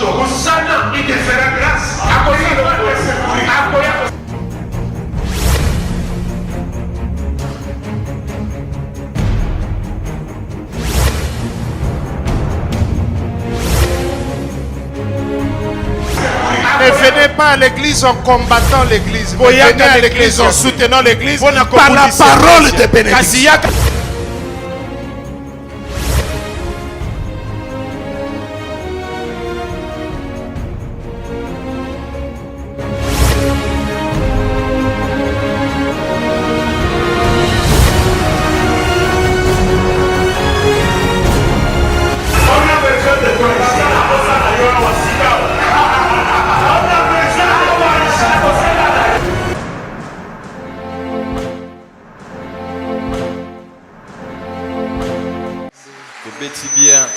Il te fera grâce. Ne venez pas à l'église en combattant l'église. Venez à l'église en soutenant l'église par la parole de bénédiction. Bien.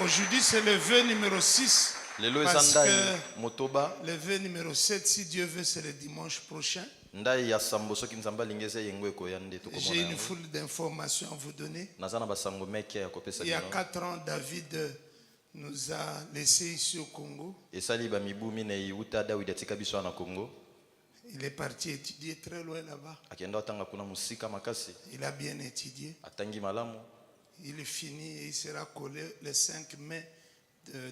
Aujourd'hui, c'est le vœu numéro 6. Parce que le vœu numéro 7, si Dieu veut, c'est le dimanche prochain. J'ai une foule d'informations à vous donner. Il y a 4 ans, David nous a laissés ici au Congo. Il est parti étudier très loin là-bas. Il a bien étudié. Il est fini et il sera collé le 5 mai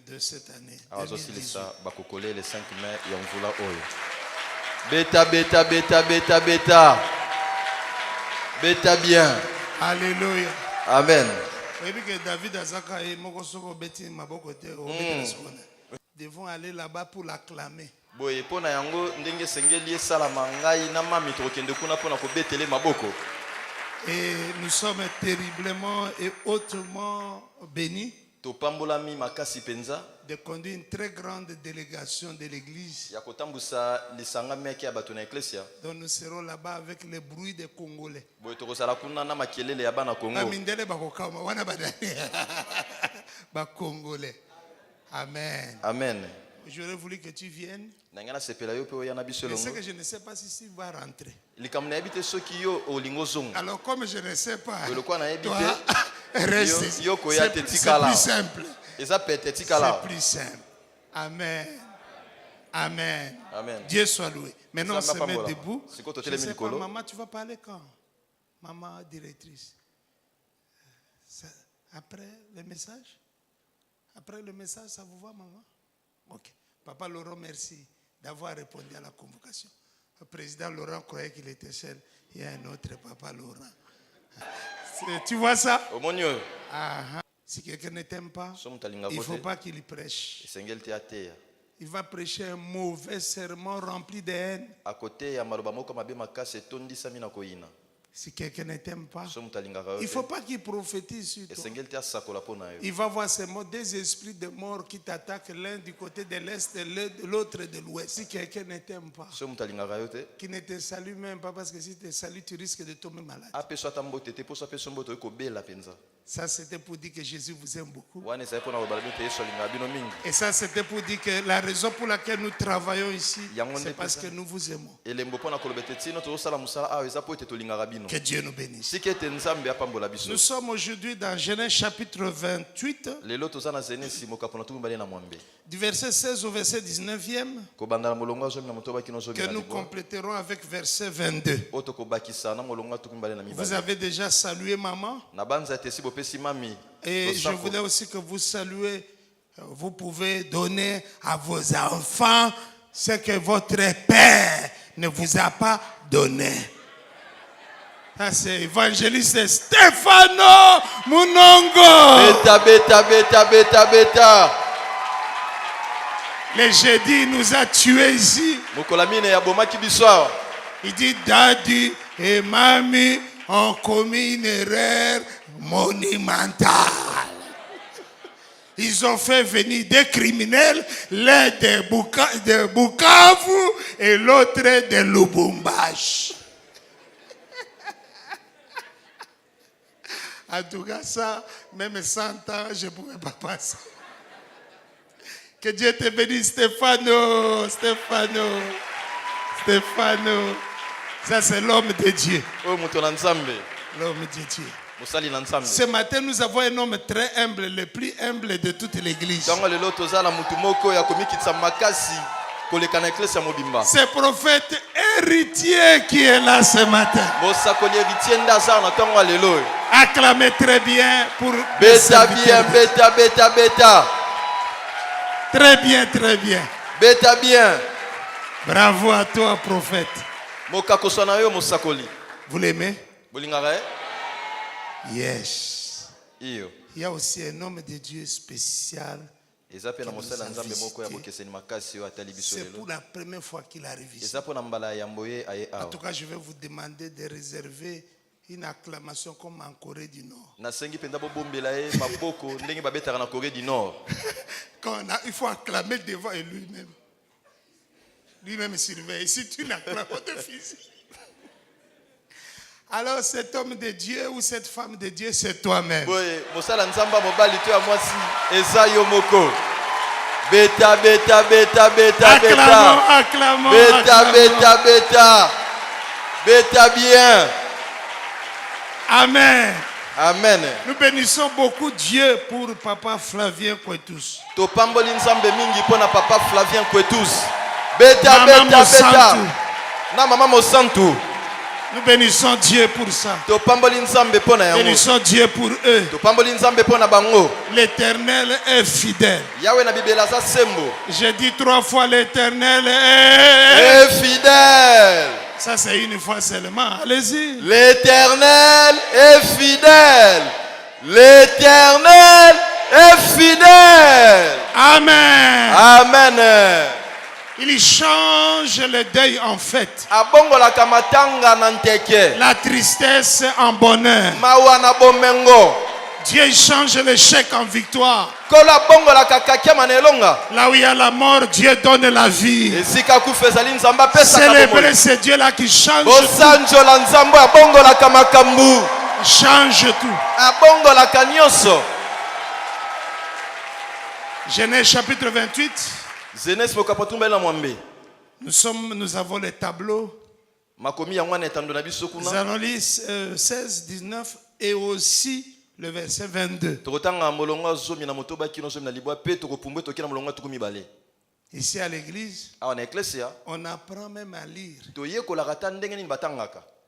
de cette année. 2018. Beta, beta, beta, beta, beta. Beta bien. Alléluia. Amen. Devons aller là-bas pour l'acclamer. Et nous sommes terriblement et hautement bénis de conduire une très grande délégation de l'église. Donc nous serons là-bas avec le bruit des Congolais. Amen. Amen. J'aurais voulu que tu viennes. Je sais que je ne sais pas si tu vas rentrer. Alors comme je ne sais pas, toi, reste ici. C'est plus simple. C'est plus simple. Amen. Amen. Amen. Dieu soit loué. Maintenant on se met debout. Je ne sais pas, maman, tu vas parler quand? Maman directrice. Après le message? Après le message, ça vous va, maman? Ok. Papa Laurent, merci d'avoir répondu à la convocation. Le président Laurent croyait qu'il était seul. Il y a un autre Papa Laurent. Tu vois ça? Si quelqu'un ne t'aime pas, il ne faut pas qu'il prêche. Il va prêcher un mauvais sermon rempli de haine. Si quelqu'un ne t'aime pas, il ne faut pas qu'il prophétise sur toi. Il va voir ces mots, des esprits de mort qui t'attaquent l'un du côté de l'est et l'autre de l'ouest. Si quelqu'un ne t'aime pas, qui ne te salue même pas, parce que si tu te salues, tu risques de tomber malade. Ça, c'était pour dire que Jésus vous aime beaucoup. Et ça, c'était pour dire que la raison pour laquelle nous travaillons ici, c'est parce que nous vous aimons. Que Dieu nous bénisse. Nous sommes aujourd'hui dans Genèse chapitre 28, du verset 16 au verset 19e, que nous compléterons avec verset 22. Vous avez déjà salué maman. Et je voulais aussi que vous saluez. Vous pouvez donner à vos enfants ce que votre père ne vous a pas donné. Ça, c'est évangéliste Stefano Munongo. Beta, beta, beta, beta, beta. Le jeudi, il nous a tués ici. Il dit, Daddy et Mamie ont commis une erreur monumentale. Ils ont fait venir des criminels, l'un de Bukavu et l'autre de Lubumbashi. En tout cas, ça, même 100 ans, je ne pouvais pas passer. Que Dieu te bénisse, Stefano. Stefano. Stefano. Ça, c'est l'homme de Dieu. L'homme de Dieu. Mosali na Nzambe. Ce matin, nous avons un homme très humble, le plus humble de toute l'église. Tango lelo tozala mutu moko ya komikitsa makasi koleka na eklesa mobimba. C'est prophète héritier qui est là ce matin. Mosakoli héritier ndaza na tango lelo. Acclamez très bien pour Beta bien, beta beta beta. Très bien, très bien. Beta bien. Bravo à toi, prophète. Mokakoso na yo mosakoli. Vous l'aimez? Bolingaka? Yes. Iyo. Il y a aussi un homme de Dieu spécial. C'est pour la première fois qu'il arrive ici. En En tout cas, je vais vous demander de réserver une acclamation comme en Corée du Nord. Il faut acclamer devant et lui-même. Lui-même surveille. Si tu n'acclames pas de fils. Alors cet homme de Dieu ou cette femme de Dieu, c'est toi-même. Beta, beta, beta, beta, acclamons, acclamons, beta, acclamons. Beta, beta. Beta bien. Amen. Amen. Nous bénissons beaucoup Dieu pour Papa Flavien Kwetus. Topamboli nzambe mingi pona Papa Flavien Kwetus. Beta, Maman beta, beta. Mosantu. Na Maman Mosantu. Nous bénissons Dieu pour ça. Bénissons Dieu pour eux. L'Éternel est fidèle. J'ai dit 3 fois l'Éternel est fidèle. Ça c'est une fois seulement. Allez-y. L'Éternel est fidèle. L'Éternel est fidèle. Amen. Amen. Il change le deuil en fête. La tristesse en bonheur. Dieu change l'échec en victoire. Là où il y a la mort, Dieu donne la vie. Célébrer ce Dieu-là qui change tout. Change tout. Genèse chapitre 28. Nous avons les tableaux. Nous allons lire 16, 19 et aussi le verset 22. Ici à l'église, on apprend même à lire.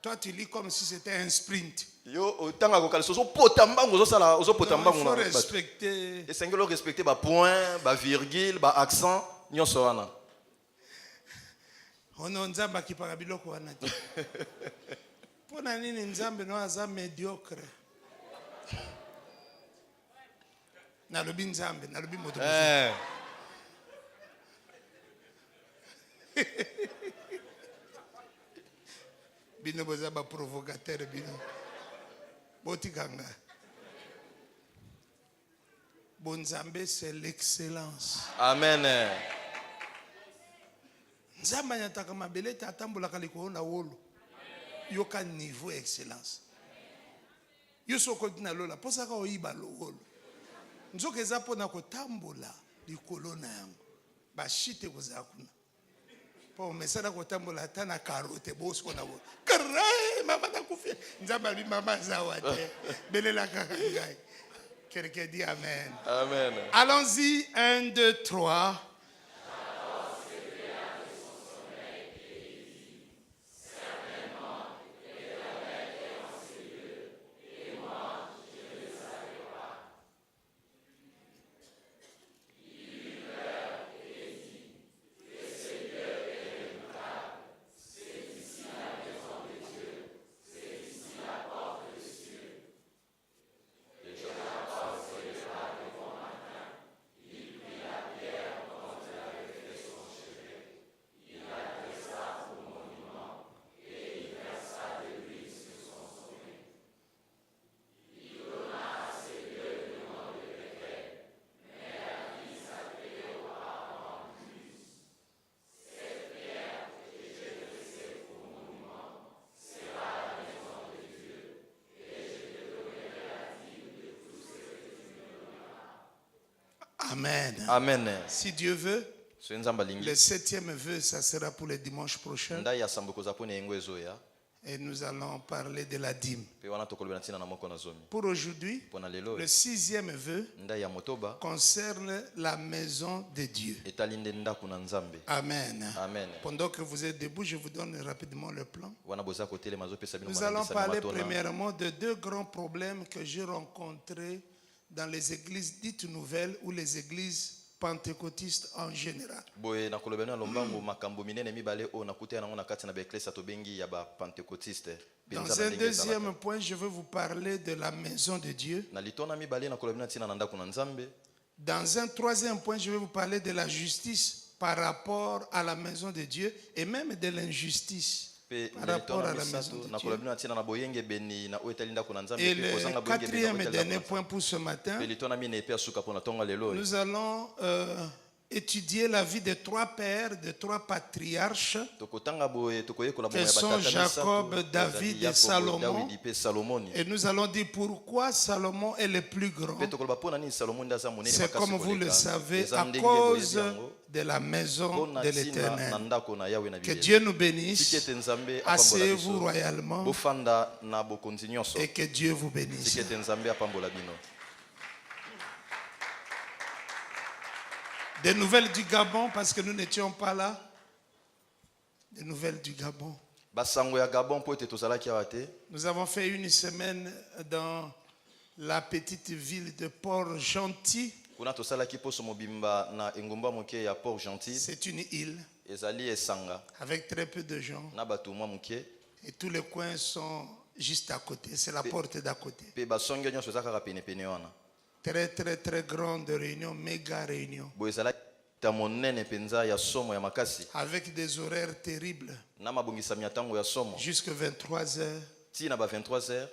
Toi tu lis comme si c'était un sprint. Il faut respecter. Respecter les points, les virgules, les accents. On a nzamba qui parle biloko wana. Pona nini nzambe no aza médiocre. Na lobi nzambe, na lobi moto. Bino boza ba provocateur bino. Botikanga. Bon nzambe c'est l'excellence. Amen. Nzamba nyataka mabele ta tambola kaliko na wolo. Yoka niveau excellence. Yo soko dina lola posa ka oyiba lolo. Nzoka eza pona ko tambola likolo na yango. Ba shite kozakuna. Po mesana ko tambola tana karote bosko na wo. Kare mama na kufia. Nzamba bi mama zawate. Belela kakangai. Quelqu'un dit amen. Amen. Allons-y, 1, 2, 3. Amen. Amen. Si Dieu veut, le 7e vœu, ça sera pour le dimanche prochain. Et nous allons parler de la dîme. Pe wana tokolobela ntina na moko na zomi. Pour aujourd'hui, Pona lelo le 6e vœu ndai ya motoba concerne la maison de Dieu. etali nde ndako na Nzambe. Amen. Amen. Pendant que vous êtes debout, je vous donne rapidement le plan. Wana boza kotelema azopesa bino Nous allons malangisa na parler matona. premièrement de deux grands problèmes que j'ai rencontrés dans les églises dites nouvelles ou les églises pentecôtistes en général. Boye na kolobela na lombango makambo minene mibale o nakuta yango na kati na beklesa to bengi ya ba pentecôtiste. Dans un deuxième point, je vais vous parler de la maison de Dieu. Na litona mibale na kolobela ntina na ndako na Nzambe. Dans un troisième point, je vais vous parler de la justice par rapport à la maison de Dieu et même de l'injustice par rapport à la maison de Dieu. Et le quatrième et dernier point pour ce matin, nous allons étudier la vie de trois pères, de trois patriarches, qui sont Jacob, David et Salomon. Et nous allons dire pourquoi Salomon est le plus grand. C'est comme vous le savez, à cause de la maison de l'Éternel. Que Dieu nous bénisse. Asseyez-vous royalement et que Dieu vous bénisse. Des nouvelles du Gabon, parce que nous n'étions pas là. Des nouvelles du Gabon. Nous avons fait une semaine dans la petite ville de Port-Gentil. C'est une île avec très peu de gens. Et tous les coins sont juste à côté. C'est la porte d'à côté. Très, très, très grande réunion, méga réunion. Avec des horaires terribles. Jusqu'à 23h.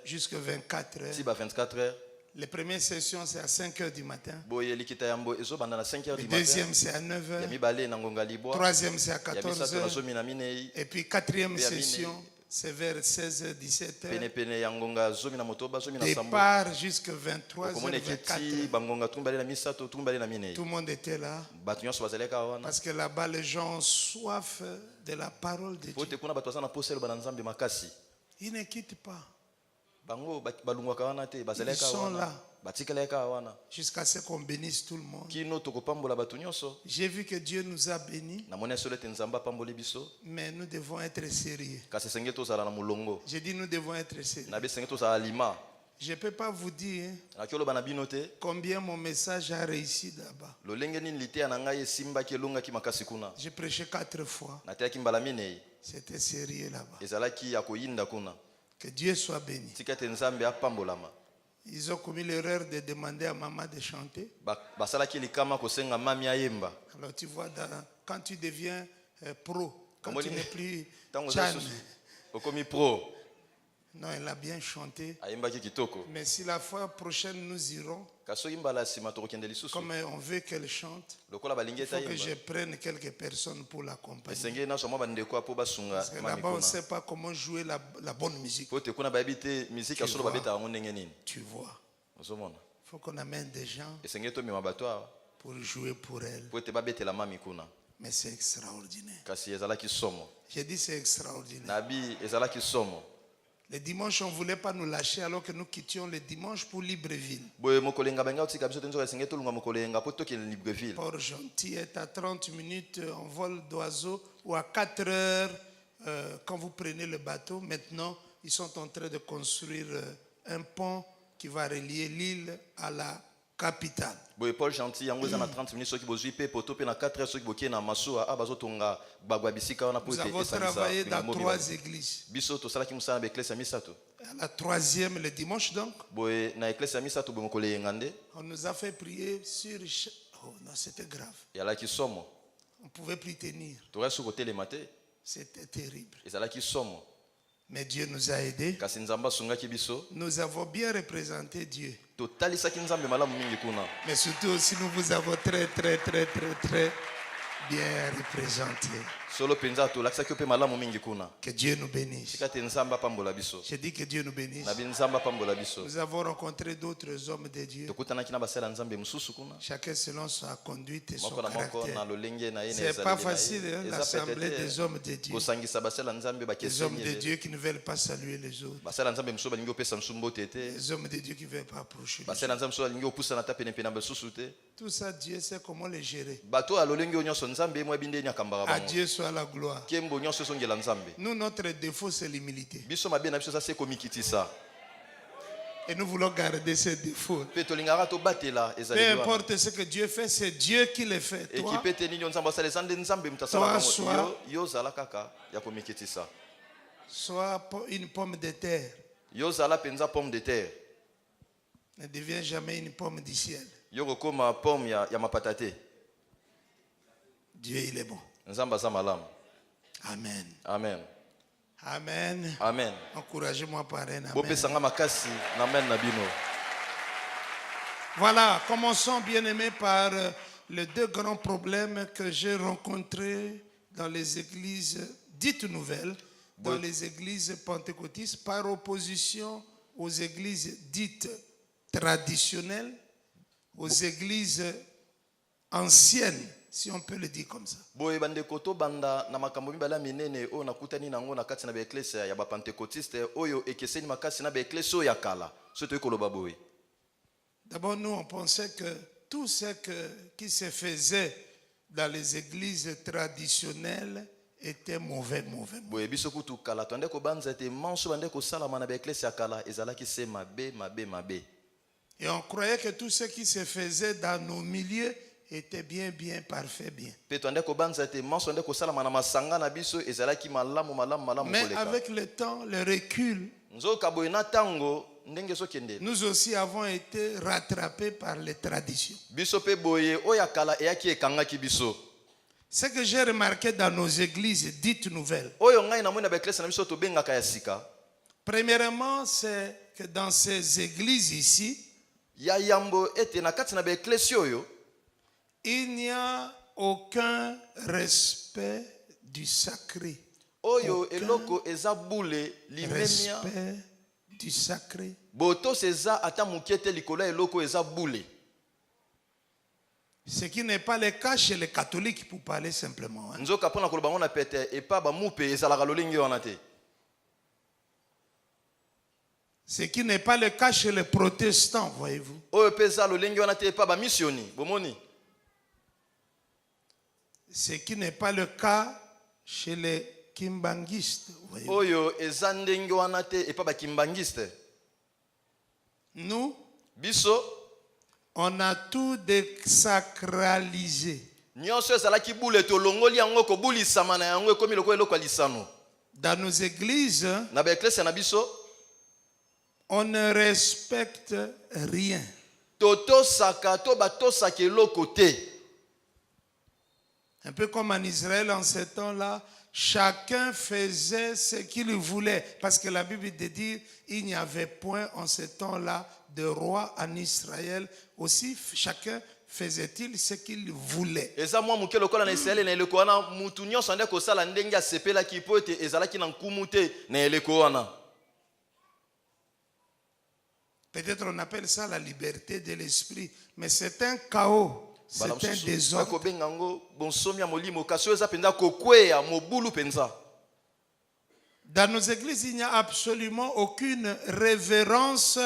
Jusqu'à 24h. Les premières sessions, c'est à 5h du matin. Le deuxième, c'est à 9h. Troisième, c'est à 14h. Et puis, quatrième session, c'est vers 16h, 17h. Départ jusqu'à 23h, 24h. Tout le monde était là. Parce que là-bas, les gens ont soif de la parole de Dieu. Ils ne quittent pas. Ils sont là jusqu'à ce qu'on bénisse tout le monde. J'ai vu que Dieu nous a bénis, mais nous devons être sérieux. J'ai dit nous devons être sérieux. Je ne peux pas vous dire combien mon message a réussi là-bas. J'ai prêché 4 fois. C'était sérieux là-bas. Que Dieu soit béni. Ils ont commis l'erreur de demander à maman de chanter. Alors tu vois, quand tu deviens pro, quand tu n'es plus Chan. Non, elle a bien chanté. Mais si la fois prochaine nous irons, comme on veut qu'elle chante, il faut que je prenne quelques personnes pour l'accompagner. Parce que là-bas, on ne sait pas comment jouer la bonne musique. Tu vois. Il faut qu'on amène des gens pour jouer pour elle. Mais c'est extraordinaire. J'ai dit c'est extraordinaire. Les dimanches, on ne voulait pas nous lâcher alors que nous quittions les dimanches pour Libreville. Port-Gentil est à 30 minutes en vol d'oiseau ou à 4 heures quand vous prenez le bateau. Maintenant, ils sont en train de construire un pont qui va relier l'île à la capitale. Paul Gentil, yango na 30 minutes soki bozui pe poto pe na 4 heures soki bokie na masuwa abazotonga bagwa bisika wana Nous avons travaillé dans 3 églises. Biso to salaki musana be ecclesia misato. La 3e le dimanche donc. Boye na ecclesia misato be mokole ngande. On nous a fait prier sur oh non, c'était grave. Yalaki somo. On ne pouvait plus tenir. To resu ko telema te. C'était terrible. Ezalaki somo. Mais Dieu nous a aidés. Kasi nzamba sungaki biso. Nous avons bien représenté Dieu. Mais surtout aussi nous vous avons très bien représenté. Solo penza to laksa ko pe malamu mingi kuna. Que Dieu nous bénisse. Sikate nzamba pambola biso. Je dis que Dieu nous bénisse. Na binzamba pambola biso. Nous avons rencontré d'autres hommes de Dieu. Tokutana kina basela nzambe mususu kuna. Chacun selon sa conduite et son Moko na moko na caractère. lolenge na yene C'est pas facile, hein, l'assemblée des hommes de Dieu. Kosangisa basela nzambe ba Les hommes de kesenye. Dieu qui ne veulent pas saluer les autres. Basela nzambe mususu balingi opesa nsumbo tete. Les hommes de Dieu qui ne veulent pas approcher les Basela autres. nzambe mususu balingi opusa na tapene pena basusu te. Tout ça, Dieu sait comment les gérer. Bato alolenge onyoso nzambe mwa binde nyakambara À bango. Dieu soit la gloire. Kembo nyonso songela nzambe. Nous, notre défaut, c'est l'humilité. Biso mabe na biso sa se komikitisa. Et nous voulons garder ces défauts. Pe tolingara to batela Peu ezali wana. importe ce que Dieu fait, c'est Dieu qui le fait. Toi, Ekipe te nini nzambe asala ezande nzambe mutasala Toi, bango. sois- Yo zala kaka ya komikitisa. sois une pomme de terre. Yo zala penza pomme de terre. Ne deviens jamais une pomme du ciel. Yo kokoma pomme ya mapatate. Dieu, il est bon. Nzamba za malamu. Amen. Amen. Amen. Amen. Encouragez-moi par un amen. Bopesanga makasi na amen na bino. Voilà, commençons bien aimés par les deux grands problèmes que j'ai rencontrés dans les églises dites nouvelles, dans les églises pentecôtistes, par opposition aux églises dites traditionnelles, aux églises anciennes, si on peut le dire comme ça. Boye bandeko to banda na makambo mibala minene o nakutani nango na kati na ba eklesa ya ba pentecôtiste oyo ekeseni makasi na ba eklesa ya kala. Soto ekoloba boye. D'abord, nous, on pensait que tout ce qui se faisait dans les églises traditionnelles était mauvais. Boye biso kutu kala to ndeko banza te manso bandeko sala na ba eklesa ya kala ezalaki se mabe. Et on croyait que tout ce qui se faisait dans nos milieux était bien, parfait, bien. Pe to ndeko banza te manso ndeko sala na masanga na biso ezalaki malamu Mais koleka. avec le temps, le recul, Nzoka boye na tango ndenge sokende. nous aussi avons été rattrapés par les traditions. Biso pe boye oya kala eyaki ekangaki biso. Ce que j'ai remarqué dans nos églises dites nouvelles, Oyo ngai na mona ba eklesa na biso to bengaka ya sika. premièrement, c'est que dans ces églises ici, Ya yambo ete na kati na ba eklesi oyo il n'y a aucun respect du sacré. oyo Aucun eloko eza bule limemia Respect du sacré. boto seza ata mukete likolo ya eloko eza bule. Ce qui n'est pas le cas chez les catholiques, pour parler simplement. Hein. Nzoka pona koloba ngona pete epa ba mupe ezalaka lolingi wana te. Ce qui n'est pas le cas chez les protestants, voyez-vous. Oyo peza lolingi wana te epa ba missioni bomoni. Ce qui n'est pas le cas chez les kimbangistes, voyez-vous. Oyo eza ndenge wana te epa ba kimbangiste. Nous, Biso on a tout désacralisé. nyonso ezalaki bule to longoli yango ko bulisama na yango ekomi lokolo eloko ya lisano. Dans nos églises, Na ba eklesi na biso on ne respecte rien. totosaka to batosaka eloko te. Un peu comme en Israël en ce temps-là, chacun faisait ce qu'il voulait. Parce que la Bible dit il n'y avait point en ce temps-là de roi en Israël. Aussi, chacun faisait-il ce qu'il voulait. Eza mwa muke lokola na Israeli na eleko wana mutu nyonso ande kosala ndenge asepelaki po ete ezalaki na nkumu te na eleko wana. Peut-être on appelle ça la liberté de l'esprit. Mais c'est un chaos. C'est un désordre. Bakobenga ngo bonsomi ya molimo kasi oyo eza penza kokweya mobulu penza. Dans nos églises, il n'y a absolument aucune révérence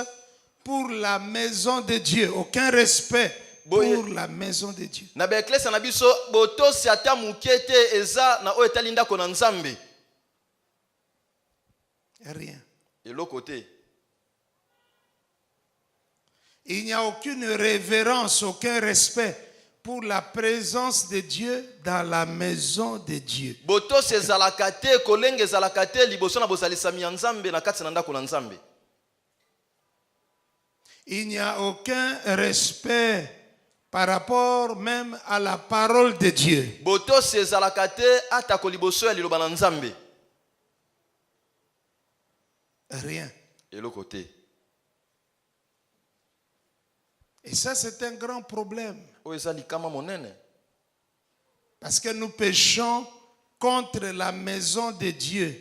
pour la maison de Dieu. Aucun respect pour la maison de Dieu. Na ba eklesa na biso botosi ata muke te eza na oyo etali ndako na Nzambe. Rien. Eloko te. Il n'y a aucune révérence, aucun respect pour la présence de Dieu dans la maison de Dieu. Botosi ezalaka te kolenge ezalaka te liboso na bosalisami ya Nzambe na kati na ndako na Nzambe. Il n'y a aucun respect par rapport même à la parole de Dieu. Botosi ezalaka te ata ko liboso ya liloba na Nzambe. Rien. Eloko te. Et ça, c'est un grand problème. Oyo eza likama monene. Parce que nous péchons contre la maison de Dieu.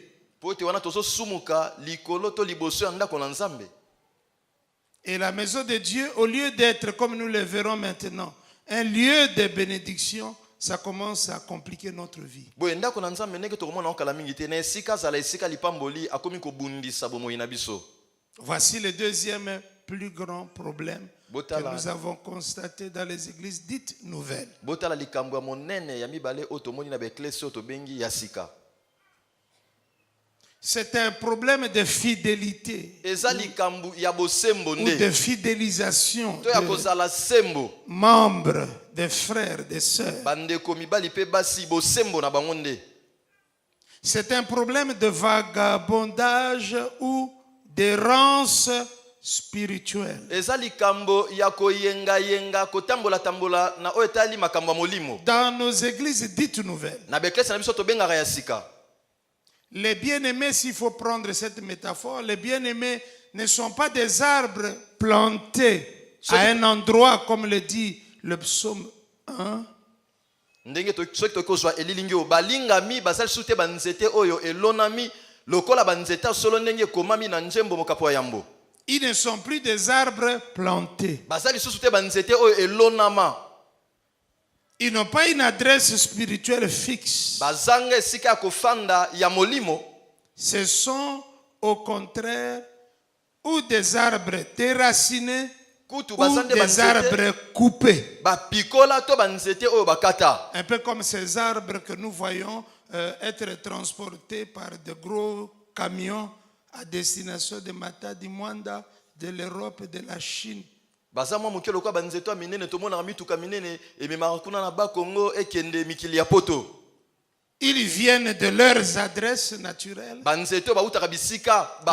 Et la maison de Dieu, au lieu d'être, comme nous le verrons maintenant, un lieu de bénédiction, ça commence à compliquer notre vie. Voici le deuxième plus grand problème que nous avons constaté dans les églises dites nouvelles. C'est un problème de fidélité ou de fidélisation de membres, de frères, de sœurs. C'est un problème de vagabondage ou d'errance spirituelle. Dans nos églises dites nouvelles, les bien-aimés, s'il faut prendre cette métaphore, les bien-aimés ne sont pas des arbres plantés à un endroit, comme le dit le psaume 1. Ils ne sont plus des arbres plantés. Ils n'ont pas une adresse spirituelle fixe. Ce sont au contraire ou des arbres déracinés ou des arbres coupés. Un peu comme ces arbres que nous voyons être transportés par de gros camions à destination de Matadi, Mwanda, de l'Europe, de la Chine. Ils viennent de leurs adresses naturelles,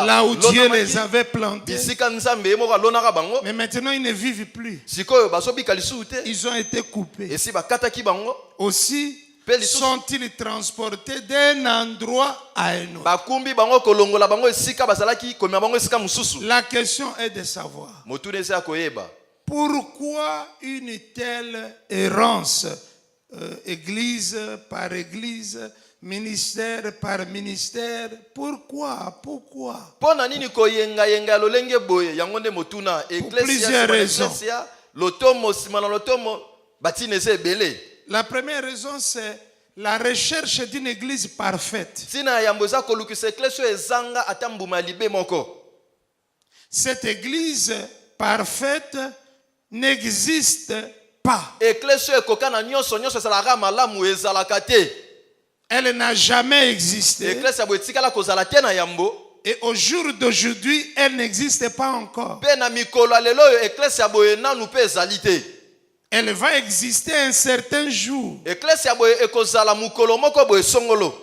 là où Dieu les avait plantés. Mais maintenant, ils ne vivent plus. Ils ont été coupés. Aussi, sont-ils transportés d'un endroit à un autre? La question est de savoir pourquoi une telle errance, église par église, ministère par ministère. Pourquoi? Pour plusieurs raisons. La première raison, c'est la recherche d'une église parfaite. Cette église parfaite n'existe pas. Elle n'a jamais existé. Et au jour d'aujourd'hui, elle n'existe pas encore. Elle va exister un certain jour.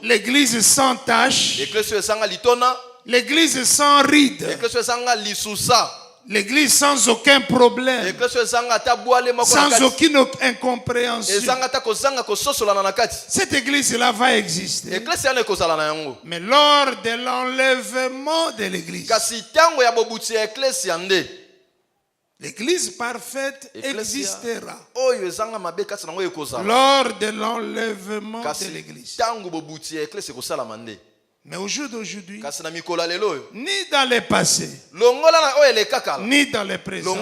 L'église sans tache, l'église sans ride, l'église sans aucun problème, sans aucune incompréhension. Cette église-là va exister. Mais lors de l'enlèvement de l'église, l'église parfaite existera. Lors de l'enlèvement de l'église. Mais au jour d'aujourd'hui, ni dans le passé, ni dans le présent,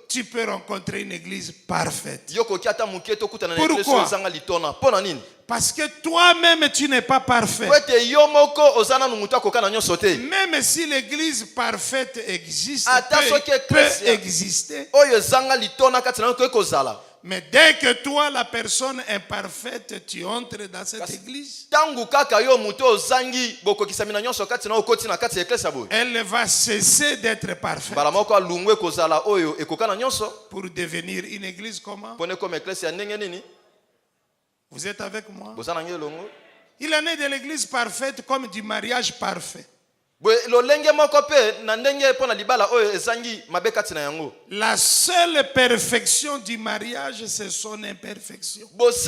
tu peux rencontrer une église parfaite. Pourquoi? Parce que toi-même, tu n'es pas parfait. Même si l'église parfaite existe, peut exister. Mais dès que toi, la personne imparfaite, tu entres dans cette église, elle va cesser d'être parfaite pour devenir une église comment? Vous êtes avec moi? Il en est de l'église parfaite comme du mariage parfait. La seule perfection du mariage, c'est son imperfection. Parce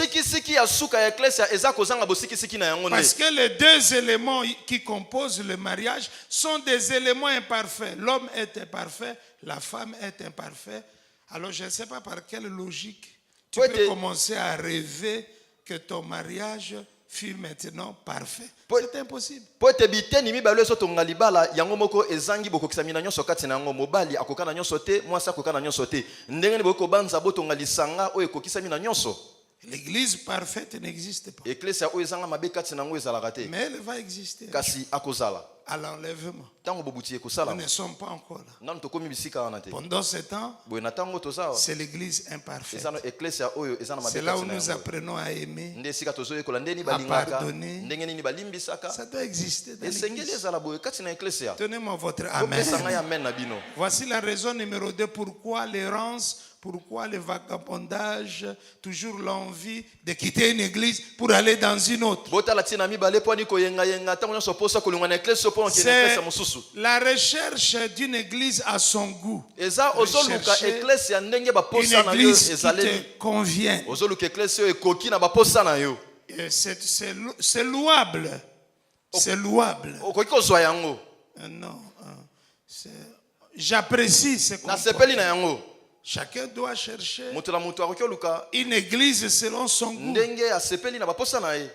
que les deux éléments qui composent le mariage sont des éléments imparfaits. L'homme est imparfait, la femme est imparfaite. Alors je ne sais pas par quelle logique tu peux commencer à rêver que ton mariage fut maintenant parfait. Po- C'est impossible. po ete biteni mibale ezotonga libala yango moko ezangi bokokisami na nyonso kati na yango mobali akoka na nyonso te mwasi akoka na nyonso te ndenge nini bokobanza botonga lisanga oyo ekokisami na nyonso. L'église parfaite n'existe pas. Eklesia oyo ezanga mabe kati na yango ezalaka te Mais elle va exister kasi akozala à l'enlèvement. ntango bobuti Nous ekosala ne sommes pas encore là. nanu tokomi bisika wana te. Pendant ce temps, boye na ntango toza awa, c'est l'église imparfaite. eza no eklesia oyo eza na mabe C'est là où kati na nous yango apprenons à aimer. nde esika tozoyekola ndeni balingaka pardonner. ndenge nini balimbisaka Ça doit exister dans esengeli l'église. ezala boye kati na eklesia. Donnez-moi votre amen. Kopesa ngai amen na bino. Voici la raison numéro 2 pourquoi l'errance, pourquoi le vagabondage, toujours l'envie de quitter une église pour aller dans une autre. botala ntina mibale mpo ani koyengayenga ntango nyonso posa kolingwa na eklesia mpo okende C'est eklesia mosusu. la recherche d'une église à son goût. eza ozoluka Rechercher eklesia ndenge une baposa na yo église qui ezaleli. te convient. ozoluka eklesia oyo ekoki na baposa na yo. Et c'est louable. C'est louable. okoki kozwa yango Non. J'apprécie ce nasepeli na comportement. yango. Chacun doit chercher moto na moto akoki oluka une église selon son goût. ndenge asepeli na baposa na ye.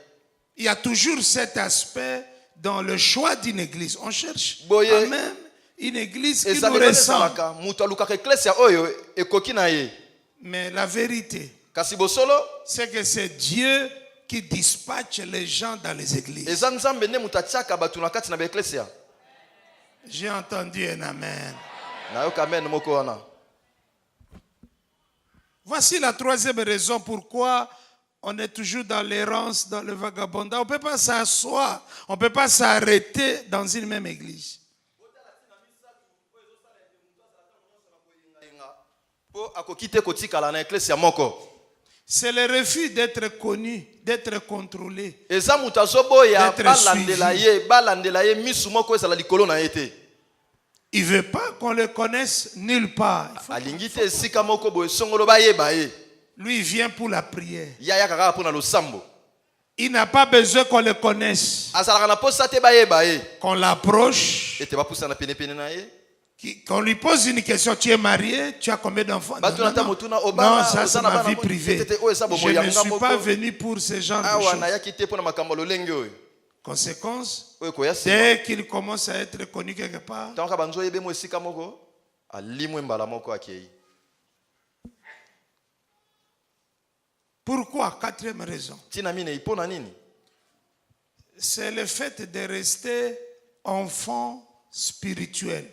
Il y a toujours cet aspect dans le choix d'une église. On cherche Boye. quand même une église qui nous ezaleli ressemble. ezalaka moto alukaka eklesia oyo ekoki na ye. Mais la vérité, kasi bosolo c'est que c'est Dieu qui dispatche les gens dans les églises. eza nzambe nde moto atiaka bato na kati na baeklesia. J'ai entendu un amen. nayoka amen moko wana. Voici la troisième raison pourquoi on est toujours dans l'errance, dans le vagabondage. On ne peut pas s'asseoir, on ne peut pas s'arrêter dans une même église. po akoki te kotikala na eklesia moko. C'est le refus d'être connu, d'être contrôlé. eza moto azoboya D'être balandela ye misu moko ezala likolo na ye te. Il ne veut pas qu'on le connaisse nulle part. alingi te esika moko boye songolo bayeba ye. Lui, il vient pour la prière. ye ayaka kaka mpo na losambo. Il n'a pas besoin qu'on le connaisse. azalaka na posa te bayeba ye. Qu'on l'approche, ete bapusana penepene na ye. qu'on lui pose une question. Tu es marié? Tu as combien d'enfants? Bato Non, nata non, motuna non. obala, Non, ça c'est ozana ma bana vie mo- privée. tete oyo eza bomo Je ne yanga suis pas moko. venu pour ce genre de awa choses. nayaki te mpo na makambo ya lolenge oyo. Conséquence, oyo koya nsima dès qu'il commence à être connu quelque part, ntango kaka banzo oyebe mo esika moko alimwe mbala moko akei. pourquoi? Quatrième raison. ntina minei mpo na nini. C'est le fait de rester enfant spirituel.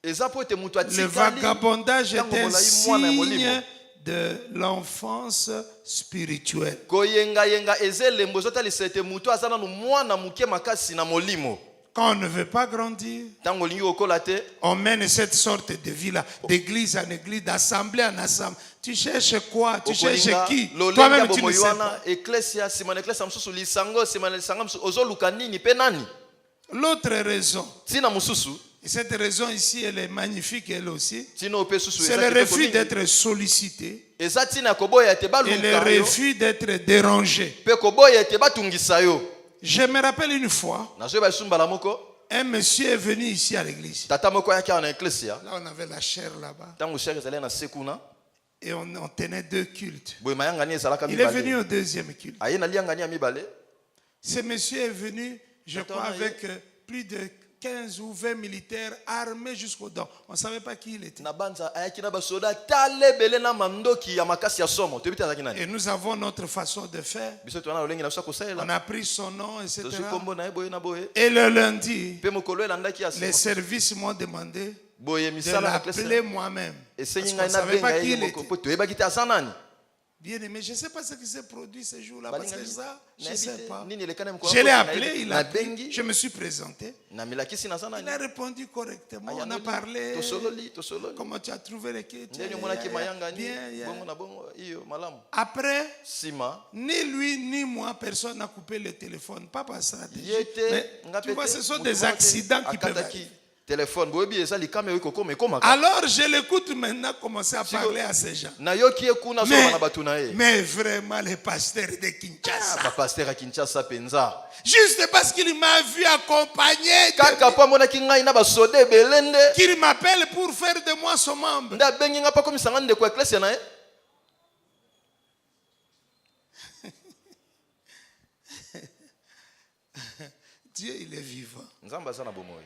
eza mpo ete moto Le atikali vagabondage est ntango un molai mwana ya molimo. signe de l'enfance spirituelle. koyengayenga eza elembo ezotalisa ete moto aza nanu mwana moke makasi na molimo. Quand on ne veut pas grandir, ntango olingi kokola te on mène cette sorte de vie-là, d'église en église, d'assemblée en assemblée. Tu cherches quoi? Tu cherches okolinga qui? lolenge ya Toi-même, tu ne bomoi sais wana pas. eklesia nsima na eklesia mosusu lisango nsima na lisanga mosusu ozoluka nini mpe nani. L'autre raison, ntina mosusu et cette raison ici, elle est magnifique, elle aussi, ntina oyo mpe susu c'est eza le kitoko refus mingi. d'être sollicité eza ntina ya koboya ete et le baluka yo refus d'être dérangé. mpe koboya ete batungisa yo. Je me rappelle une fois, nazoyeba esu mbala moko un monsieur est venu ici à l'église. tata moko ayaki awa na eklesia Là, on avait la chair là-bas ntango shere ezalaki na se kuna et on tenait deux cultes. boye mayangani ezalaka Il est venu mibale au deuxième culte. aye na liangani ya mibale. Ce monsieur est venu, je Attends, crois, aïe. avec plus de 15 ou 20 militaires armés jusqu'aux dents. On ne savait pas qui il était. na banza ayaki na basoda tala ebele na mandoki ya makasi ya somo toyebi te azalaki nani. Et nous avons notre façon de faire. biso towana lolenge na biso ya On kosalela a pris son nom, etc. tozwi nkombo na ye boye na boye Et le lundi, mpe mokolo elandaki ya les sima services m'ont demandé boye de misala ya l'appeler eklesia moi-même. Parce esengi qu'on ngai ne savait pas nabenga qui ye il moko était. mpo toyebaki te aza nani. Bien aimé, je ne sais pas ce qui s'est produit ce jour-là. Parce que ça, je ne sais pas. nini elekani mokolo Je l'ai na appelé, il a appelé. nabengi Je me suis présenté. namilakisi naza Il nani. a répondu correctement. On a Ayanoli, parlé. tosololi Comment tu as trouvé les quêtes? ndeni omonaki mayangani Bien, bien. bongo na bongo iyo malamu. Après, nsima ni lui ni moi, personne n'a coupé le téléphone. Pas par stratégie. ye te Mais nga tu pe vois, te, ce sont motu des moko te accidents qui peuvent akataki arriver. telefone boyebi eza likama oyo kokoma ekomaka. Alors, je l'écoute maintenant commencer à parler à ces gens. nayoki ye kuna azoloba na bato na ye. Mais vraiment, les pasteurs de Kinshasa. bapaster ya kinshasa mpenza Juste parce qu'il m'a vu accompagner, kaka mpo amonaki ngai na basoda ebele nde qu'il m'appelle pour faire de moi son membre. nde abengi ngai mpo akomisa ngai ndeko ya eklesia na ye. Dieu, il est vivant. nzambe aza na bomoi.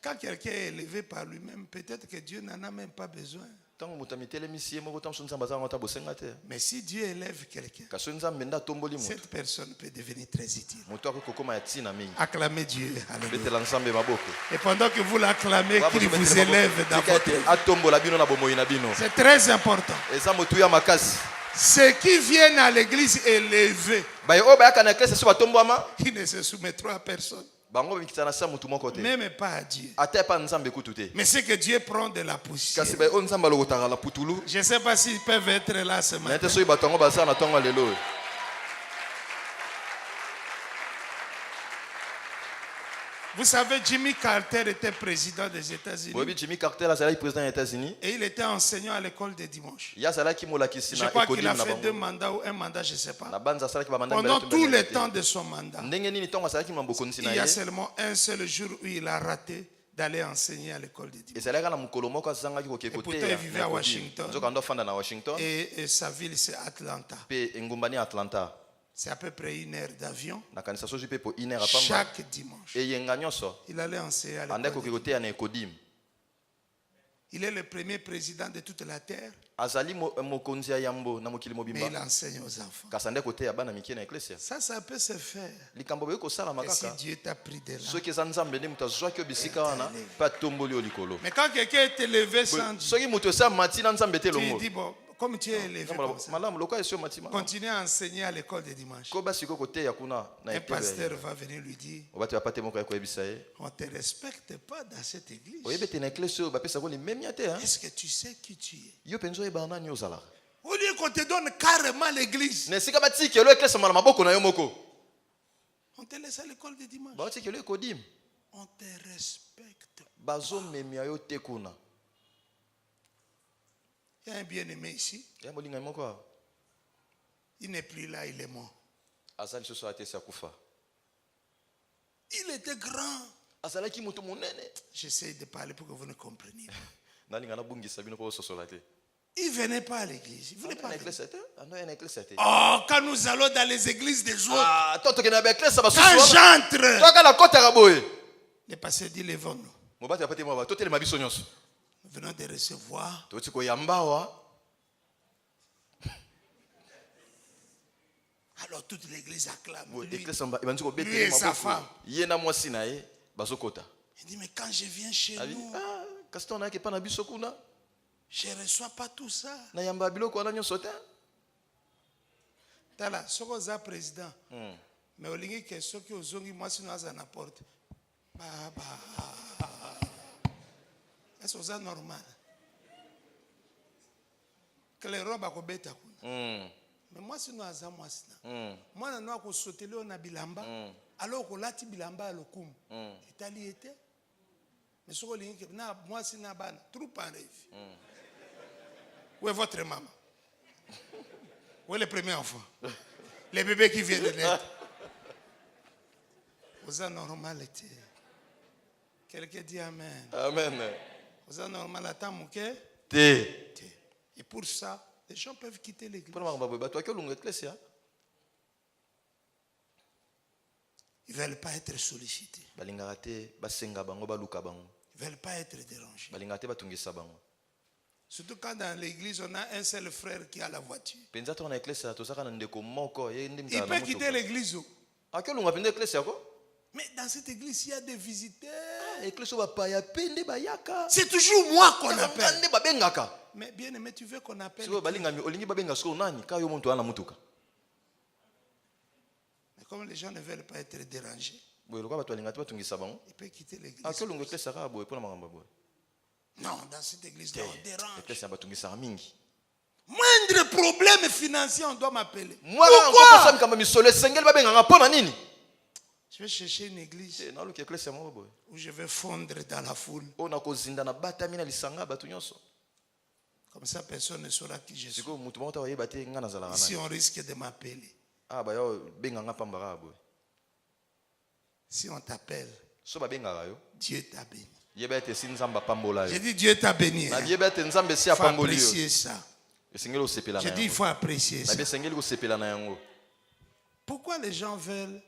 Quand quelqu'un est élevé par lui-même, peut-être que Dieu n'en a même pas besoin. Ntango moto amitelemisi ye moko ntango so nzambe aza ngo ata bosenga te. Mais si Dieu élève quelqu'un, Kasi nzambe nde atomboli moto, cette personne peut devenir très utile. moto akoki kokóma ya ntina mingi. Acclamez Dieu. Alléluia. Betela nzambe maboko. Et pendant que vous l'acclamez, qu'il vous élève dans votre vie. atombola bino na bomoi na bino. C'est très important. Eza motu ya makasi. Ceux qui viennent à l'église élevés, Baye oyo bayaka na eklese so batombwama, ils ne se soumettront à personne, bango bamikisa na sa motu moko te. même pas à Dieu. Ata epa nzambe kutu te. Mais c'est que Dieu prend de la poussière. Kasi baye oyo nzambe alokotaka la putulu. Je ne sais pas s'ils peuvent être là ce Na matin. te soki bato yango baza na ntongo lelo. Vous savez, Jimmy Carter était président des États-Unis Boyebi Jimmy Carter azalaki président ya États-Unis. et il était enseignant à l'école de dimanche. Ye azalaki molakisi Je na crois qu'il ekodim a na fait 2 bango. mandats ou un mandat, je ne sais Na pas. banza asalaki bamanda Pendant mibale tout le te. temps de son mandat, Ndenge nini ntongo azalaki na bokonzi na il y a ye. seulement un seul jour où il a raté d'aller enseigner à l'école de dimanche. ezalaka na mokolo moko azangaki kokeko pourtant, te il vivait à Washington. nzoka ndo afanda na Washington Et sa ville, c'est Atlanta. mpe engumbani ya Atlanta. C'est à peu près 1 heure d'avion nakanisa soki mpe po 1 heure apamba chaque dimanche. eyenga nyonso Il allait enseigner à andaki l'école. kokeko te ya na ekodim. Il est le premier président de toute la terre, azali mokonzi ya yambo na mokili mais il mobimba enseigne aux enfants. kasi andeki koteya bana mike na eklesia. Ça peut se faire. likambo boye kosalama Et si kaka Dieu t'a pris de là. soki eza nzambe nde moto azwaki yo bisika wana mpe atomboli yo likolo. Mais quand quelqu'un est élevé sans Dieu, soki moto esi amati na nzambe te tu longo dis, bon, comme tu es élevé comme ça, malamu lokola esi omati malamu continue à enseigner à l'école de dimanche. ko basi ko koteya kuna na Un ekele pasteur va venir lui dire, obati bapate moko ya koyebisa ye on ne te respecte pas dans cette église. oyebi te na eklesi oyo bapesaka limemia te hein? Est-ce que tu sais qui tu es? yo mpenza oyebaka nani ozalaka Au lieu qu'on te donne carrément l'église, na esika batikelo eklesama na maboko na yo moko on te laisse à l'école de dimanche. baotikelo ekodim On te respecte. bazomemia yo te kuna. Il y a un bien-aimé ici. ya molingani moko awa Il n'est plus là, il est mort. aza lisusu atesi akufa Il était grand. azalaki moto monene. J'essaie de parler pour que vous ne compreniez pas. nalinga nabungisa bino po ososola te. Il ne venait pas à l'église. Il venait pas à na l'église. eklesi te anoya na eklesi te. Oh, quand nous allons dans les églises des autres, Ah, to tokende na baeklesi quand basusu wana j'entre, toka na kotaka boye le pasteur dit, levons-nous. mobati apate mwa totelema biso nyonso Nous venons de recevoir. toti koyamba awa. Alors toute l'église acclame. Boye Lui, eklesi ebandi lui kobetela et sa maboko femme. ye na mwasi na ye bazokota. Il dit, mais quand je viens chez Abi, nous, ah, kasi ntango nayaki epa na biso kuna je ne reçois pas tout ça. nayamba biloko wana nyonso te. Tala, soko oza président. Mais olingi ke soki ozongi mwasi no aza na porte. Est-ce oza normal? Clairon bakobeta kuna. Mais mwasi no aza mwasi na. Mwana no akosoteli yo na bilamba. Alors kolati bilamba ya lokumu. Etali ete. Mais soko olingi ke na mwasi na bana. Trop pareil. Où est votre maman? Où est le premier enfant? Les bébés qui viennent de naître. Vous êtes normal. Quelqu'un dit Amen. Amen. Vous êtes normal. Attends, mouké. Te. Et pour ça, les gens peuvent quitter l'église. Mpona makambo boye bato akiolunga eklesia Ils ne veulent pas être sollicités. balingaka te basenga bango baluka bango Ils ne veulent pas être dérangés. balingaka te batungisa bango. Surtout quand dans l'église, on a un seul frère qui a la voiture. mpenza to na eklesia tozaka na ndeko moko ye nde Il peut quitter l'église. akiolunga mpenza eklesia ko Mais dans cette église, il y a des visiteurs. eklesia oyo bapaya pe nde bayaka C'est toujours moi qu'on nga appelle. nde babengaka Mais bien aimé, tu veux qu'on appelle. sikoyo balingami olingi babenga sikoyo nani ka yo moto wana mutuka Mais comme les gens ne veulent pas être dérangés, boye lokola bato balingaka te batungisa bango il peut quitter l'église. akiolunga eklesia kaka boye mpona makambo boye Non, dans cette église, on dérange. eklesia batungisaka mingi Moindre problème financier, on doit m'appeler. mwaka nkopesa mikamba misolo esengeli babenganga mpona nini. Je vais chercher une église naluka eklesia moko boye où je vais fondre dans la foule. oyo nakozinda na batami na lisanga ya bato nyonso Comme ça, personne ne saura qui je suis. sikoyo moto moko ta bayeba te nga nazalaka Ici, nani on risque de m'appeler. baya benganga pamba kaka boye Si on t'appelle, so babengaka yo Dieu t'a béni. yeba ete esi nzambe apambola J'ai yo dit Dieu t'a béni. na Hein. yeba ete nzambe esi Il faut apamboli yo apprécier ça. esengeli osepela J'ai na dit il yango faut apprécier na ça. bi esengeli kosepela na yango. Pourquoi les gens veulent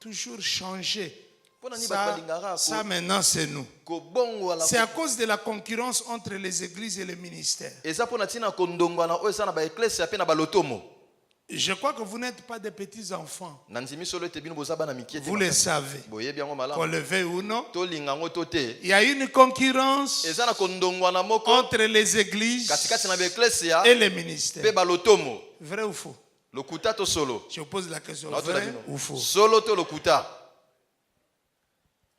toujours changer. Mpona nini Ça, bato balingaka ça maintenant c'est nous. kobongola C'est à cause de la concurrence entre les églises et les ministères. eza mpona ntina kondongwana oyo eza na baeklesia mpe na balotomo. Je crois que vous n'êtes pas des petits enfants. Nandimi solo ete bino boza bana mike te. Vous le savez. boyebi yango Qu'on malamu. le veuille ou non. tolinga yango to te. Il y a une concurrence eza na kondongwana moko entre les églises katikati na baeklesia et les mpe ministères. balotomo. Vrai ou faux? Lokuta to solo. Je vous pose la question. Naotola Vrai bino. ou faux? Solo to lokuta.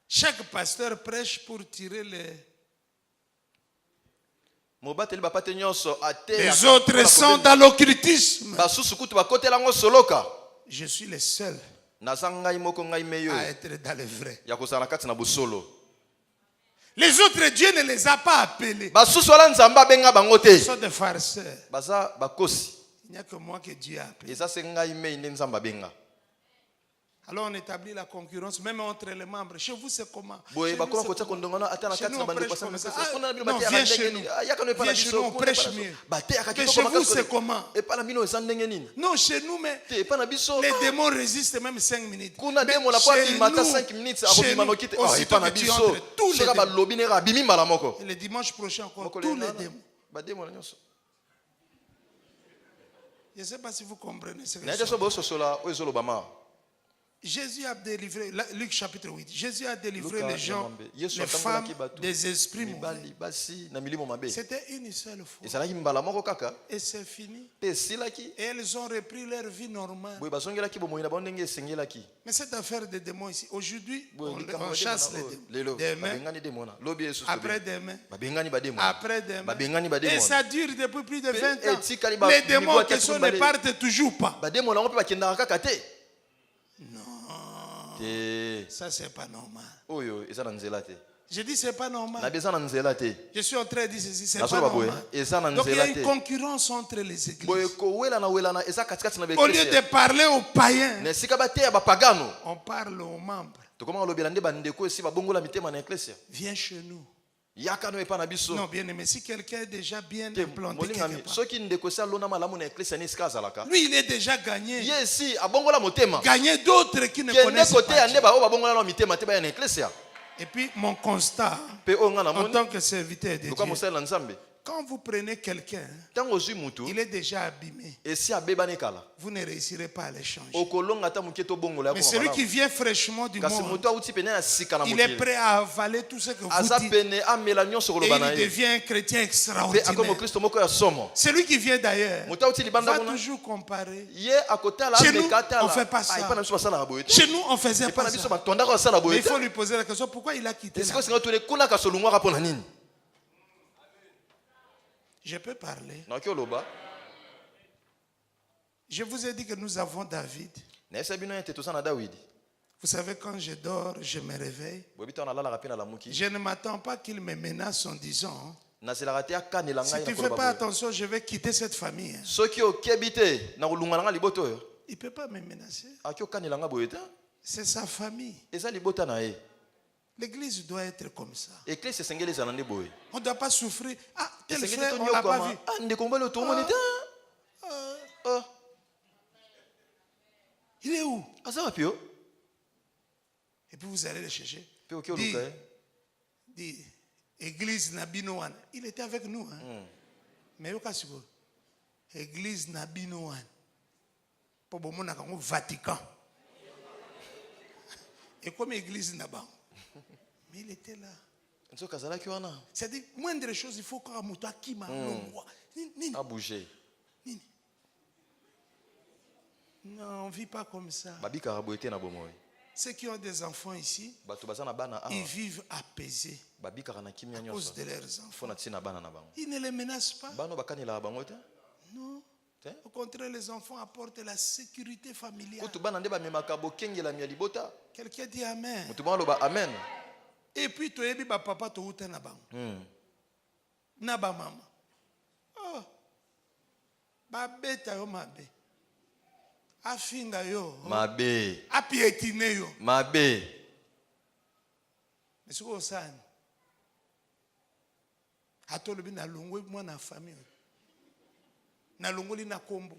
Chaque pasteur prêche pour tirer les... mobateli bapate nyonso ate Les autres sont dans l'occultisme. basusu kutu bakotela yango soloka. Je suis le seul naza ngai moko ngai meyo à être dans le vrai. ya kozala na kati na bosolo. Les autres, Dieu ne les a pas appelés. basusu wana nzambe abenga bango te. Ils sont des farceurs. baza bakosi. Il n'y a que moi que Dieu a appelé. eza se ngai mei nde nzambe abenga. Alors on établit la concurrence même entre les membres. Chez vous, c'est comment? boye Chez nous, bakoma c'est kotia comment? kondongana ata na Chez kati nous, na on bandeko prêche basana comme ça. pesa. Kuna bino Non, bateyaka viens chez ndenge nous. nini? Yaka no epa na Viens chez nous, biso. on prêche mieux. Bateyaka Mais kitoko chez vous, makasi c'est kode. comment? Epa na bino eza ndenge nini? Non, chez nous, mais Te epa na biso. les démons résistent même 5 minutes. Kuna Mais demo la po chez abimata nous, 5 minutes chez akobima nous, noki te. aussitôt Epa na que tu biso. entres, tous les Soka démons. balobi nera abimi mbala moko. Et le dimanche prochain encore, Moko tous le les nana. démons. Bademo na nyonso. Je ne sais pas si vous comprenez ce que Na je yeso dis. boso sola oyo zolo bama. Jésus a délivré, Luc chapitre 8, Jésus a délivré Luka les gens, yamambe. Yesu les femmes atangolaki bato. des esprits mauvais. Mibali basi na milimo mabe. C'était une seule fois. Ezalaki mbala moko kaka. Et c'est fini. Pe silaki. Et elles ont repris leur vie normale. Boye bazongelaki bomoi na bango ndenge esengelaki. Mais cette affaire de démons ici, aujourd'hui, Boye likambo on ya chasse démon les na oyo. démons. Lelo Demain, babengani demona. Lobi Yesu après-demain, babengani bademo. après-demain. babengani Et bademo. ça dure depuis plus de 20 ans. etikali ba- Les démons bibo qui atatu sont ne mbale. partent toujours pas. Bademo nango mpe bakendaka kaka te. Non, Te ça c'est pas normal. oyo eza na nzela te. Je dis c'est pas normal. Na beza na nzela te. Je suis en train de dire ceci, c'est Nazo pas baboye normal. eza na Donc il y a nzela une te. concurrence entre les Boye églises. kowelana welana eza katikati na Au lieu baeklesia. de parler aux païens, Na esika bateya bapagano. on parle aux membres. tokomaka lobela nde bandeko esi babongola mitema na eklesia. Viens chez nous. yaka no epa na biso. Non, bien aimé, si quelqu'un est déjà bien Te, implanté molingami quelque part, soki ndeko esi alona malamu na eklesia ni esika azalaka. lui il est déjà gagné. ye esi abongola motema. Gagné d'autres qui ne kende connaissent kote ya pas nde Dieu. baoyo babongola na mitema te baya na eklesia. Et puis mon constat, mpe oyo nga en namoni tant que serviteur de loka Dieu, mosali na nzambe quand vous prenez quelqu'un, ntango ozwi mutu il est déjà abîmé. esi abebani kala Vous ne réussirez pas à le changer. okolonga ata moke tobongola Mais yakoma celui qui malamu. vient fraîchement du kasi monde, moto auti pene ya sika na il est mokili prêt à avaler tout ce que aza vous dites. pene amela nyonso Et koloba na il ye devient un chrétien mpe akomi extraordinaire. mokristo moko ya somo. Celui qui vient d'ailleurs moto auti libanda va kuna toujours comparer. ye akotala Chez nous, ameka on atala fait pas ça. epa na biso basalaka boye te. Chez nous, on faisait epa pas na biso ça. batondaka basala Mais boye il te. faut lui poser la question, pourquoi il a quitté esika là? osinga tone kuna kasolungwaka mpo na nini. Je peux parler. naoki oloba Je vous ai dit que nous avons David. nayesa bino ete toza na dawidi. Vous savez, quand je dors, je me réveille. boyebi ntango nalalaka mpe nalamuki Je ne m'attends pas qu'il me menace en disant, nazelaka te akanela si ngai tu na ne fais koloba pas boye. attention, je vais quitter cette famille. soki okebi te na kolunga na nga libota oyo Il ne peut pas me menacer. aki okanela nga boye te. C'est sa famille. eza libota na ye. L'église doit être comme ça. eklesi esengeli ezala nde boye. On ne doit pas souffrir. Ah, tel esengeli frère, on ne l'a pas vu. tonyokama ndeko mobali otomoni te. Ah, Il est où? aza wapi o. Et puis vous allez le chercher. mpe oki oluka ye. Dit, Église Nabino Wan. Il était avec nous. Hein? Mais au cas où, Église Nabino Wan. Pour bon monde au Vatican. Et comme Église Naban. Mais il était là. nzoka azalaki wana C'est-à-dire, moindre chose, il faut qu'on a qui m'a abouge. Non, on ne vit pas comme ça. babikaka boye te na bomoi. Ceux qui ont des enfants ici, bato baza na bana ils awa vivent apaisés babikaka na kimia à nyonso cause de leurs mpo enfants. na ntina bana na bango. Ils ne les menacent pas. bana bakanelaka bango te. Non. Te? Au contraire, les enfants apportent la sécurité familiale. kutu bana nde bamemaka bokengelami ya libota. Quelqu'un dit Amen. moto bango aloba amen. Et puis, tu as dit, papa, tu as na bang. Na ba maman. Oh. Ba beta yo mabe. Afinga yo. mabe Apietine yo. mabe. Mais c'est quoi ça? Atolobi na longwe mwana famille. Na longoli na kombo.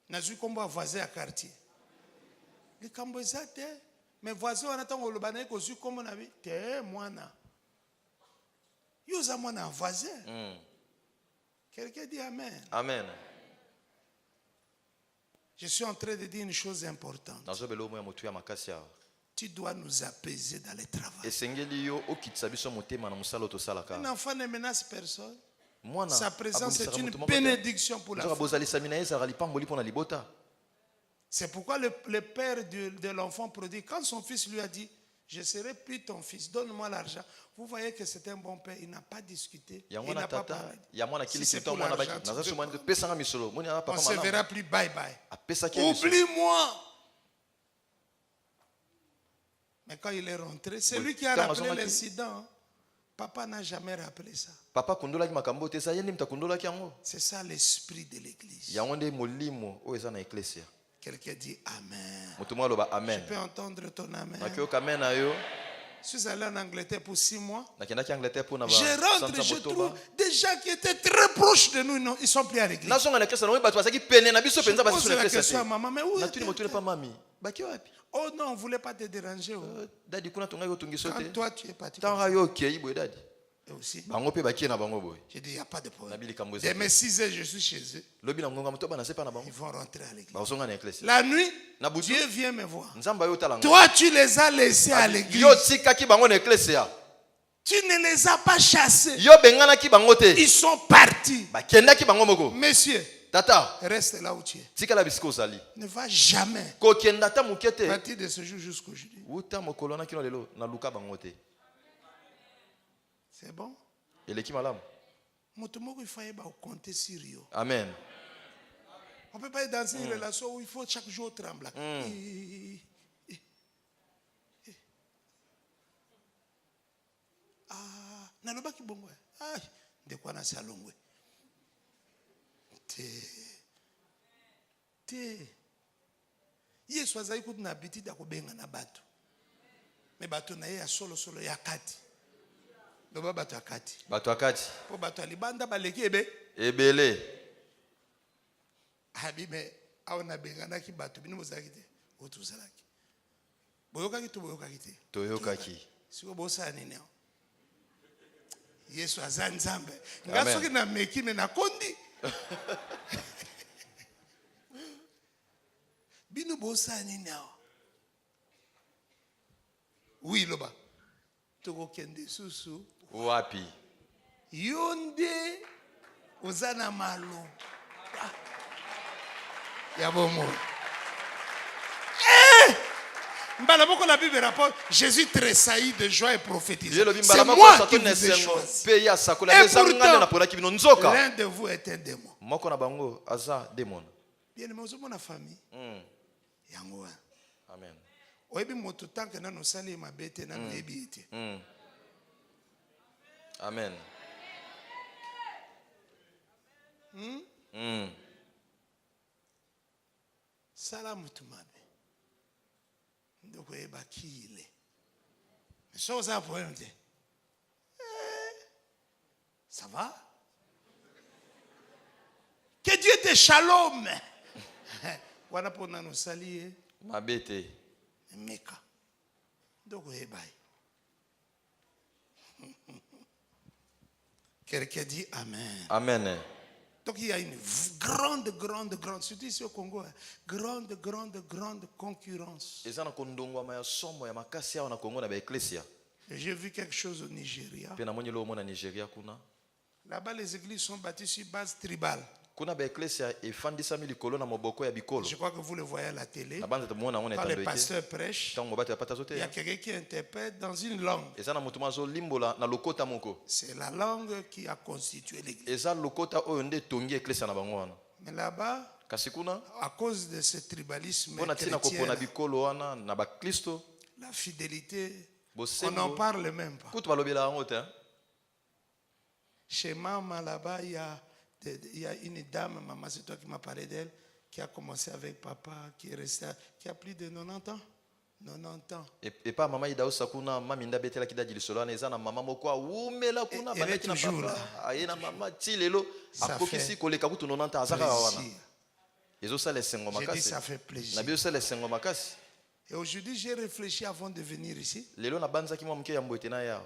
Na zui kombo a voisin à quartier. Les Cambodgiens, mes voisins, on attend le banane qu'on suit comme on a vu. T'es moi, na. Yosa moi, na voisin. Quelqu'un dit Amen. Amen. Je suis en train de dire une chose importante. Tu dois nous apaiser dans le travail. Un enfant ne menace personne. Sa présence est une bénédiction pour la famille. C'est pourquoi le père de l'enfant prodigue, quand son fils lui a dit, je serai plus ton fils, donne-moi l'argent. Vous voyez que c'est un bon père, il n'a pas discuté, il n'a pas parlé. Si c'est pour l'argent, on ne se verra plus, bye bye. Oublie-moi. Mais quand il est rentré, c'est lui qui a rappelé l'incident. Papa n'a jamais rappelé ça. C'est ça l'esprit de l'église. Quelqu'un dit Amen. Je peux entendre ton Amen. Je suis allé en Angleterre pour 6 mois. Je rentre et je trouve des gens qui étaient très proches de nous. Non, ils ne sont plus à l'église. Je pose la question à maman, mais où est-elle? Oh non, on ne voulait pas te déranger. Quand toi tu es parti. Et aussi, j'ai dit, il n'y a pas de problème. Dès mes 6 heures, je suis chez eux. Ils vont rentrer à l'église. La nuit, Dieu vient me voir. Toi, tu les as laissés à l'église. Tu ne les as pas chassés. Ils sont partis. Monsieur, reste là où tu es. Ne va jamais. À partir de ce jour jusqu'aujourd'hui. C'est bon? Il faut compter sur eux. Amen. On ne peut pas être dans une relation où il faut chaque jour trembler. Nalobaki bongo. De quoi na salongwe. Te. Yesu azali kuti na habitude ya kobenga na bato. Mais bato na ye ya solo ya kati. Loba bato akati. Bato akati. Po bato alibanda baleki ebele. Habime aona bengana ki bato bino mozaki te. Otuzalaki. Boyokaki to boyokaki te. Toyokaki. Siko bosa nini. Yesu aza nzambe. Ngasoki na meki me na kondi. Bino bosa nini. Oui loba. Toko kende susu. Wapi? Yonde ozana malo. Yabomo. Mbalaboko la Bible rapporte Jésus tressaillit de joie et prophétise. C'est moi qui vous ai choisi. Et pourtant, l'un de vous est un démon. Bien aimé, vous avez famille. Amen. Oyebi moto tanke na no sali mabete na no ebi ete. Amen. Sala mutu mabe. Ndoko eba kile. Mais ça ça problème te. Ça va? Que Dieu te shalom. Wana pona no sali mabete. Meka. Ndoko eba. Quelqu'un dit Amen. Amen. Donc il y a une grande, surtout ici au Congo, grande concurrence. J'ai vu quelque chose au Nigeria. Là-bas, les églises sont bâties sur base tribale. Je crois que vous le voyez à la télé. Quand les pasteurs prêchent, il y a quelqu'un qui interprète dans une langue. C'est la langue qui a constitué l'église. Mais là-bas, à cause de ce tribalisme chrétien, la fidélité, on n'en parle même pas. Chez maman, là-bas, il y a une dame, maman, c'est toi qui m'as parlé d'elle, qui a commencé avec papa, qui est resté, qui a plus de 90 ans. 90 ans. Et pas maman ida osakuna mami ndabetela kidadi lisolana ezana mama moko umela kuna banaki na papa ayena mama tilelo akokisi koleka kutu 90 ans azaka wana. Ezo sala sengo makasi. Ça fait plaisir. Na bio sala sengo makasi. Et aujourd'hui, j'ai réfléchi avant de venir ici. Lelo na banzaki mwa mke ya mbwete na yawa.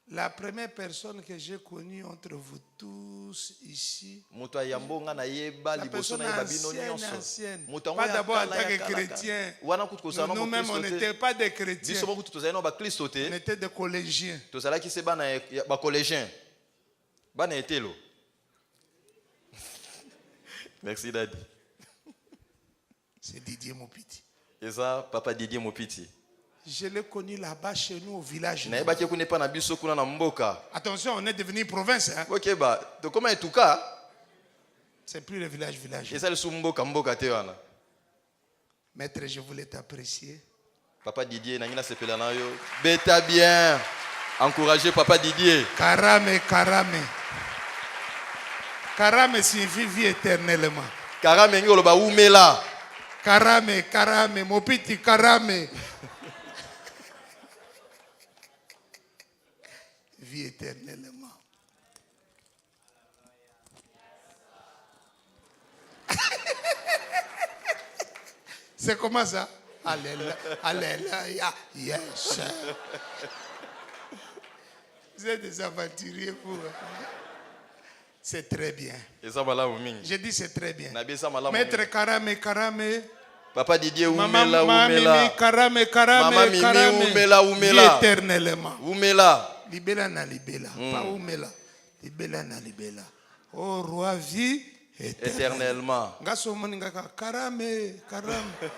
La première personne que j'ai connue entre vous tous ici, Mutu ayambonga na yeba la liboso personne na yeba bino nyonso. ancienne. Mutu Pas ya d'abord en kala, tant ya que kala, chrétien. wana kutu kozala na Nous-mêmes, on Kristo te. n'était pas des chrétiens. Biso mokutu tozali na ba Kristo On te. était des collégiens. Tozalaki se bana ya ba collégien. Bana etelo. Merci Daddy. C'est Didier Mopiti. Et ça, papa Didier Mopiti. Je l'ai connu là-bas chez nous au village. Na yeba ke kune pa na biso kuna na mboka. Attention, on est devenu province. Hein? Ok ba, to koma etuka. C'est plus le village. Et ça le sou mboka te wana. Maître, je voulais t'apprécier. Papa Didier, nangina sepela na yo. Beta bien. Encouragez papa Didier. Karame, karame. Karame signifie vie éternellement. Karame ngolo ba umela. Karame, karame, Mopiti, karame. Vie éternellement. C'est comment ça? Alléluia, alléluia, yes. Vous êtes des aventuriers, vous. C'est très bien. J'ai dit c'est très bien. Maître Karame, karame. Papa Didier, Maman, umela. karame, karame, Maman Mimi, karame. umela. Vie éternellement. Umela. Libela na libela. Pas umela. Libela na libela. Oh roi, vie Éternellement. Ngaso moninga karame, karame.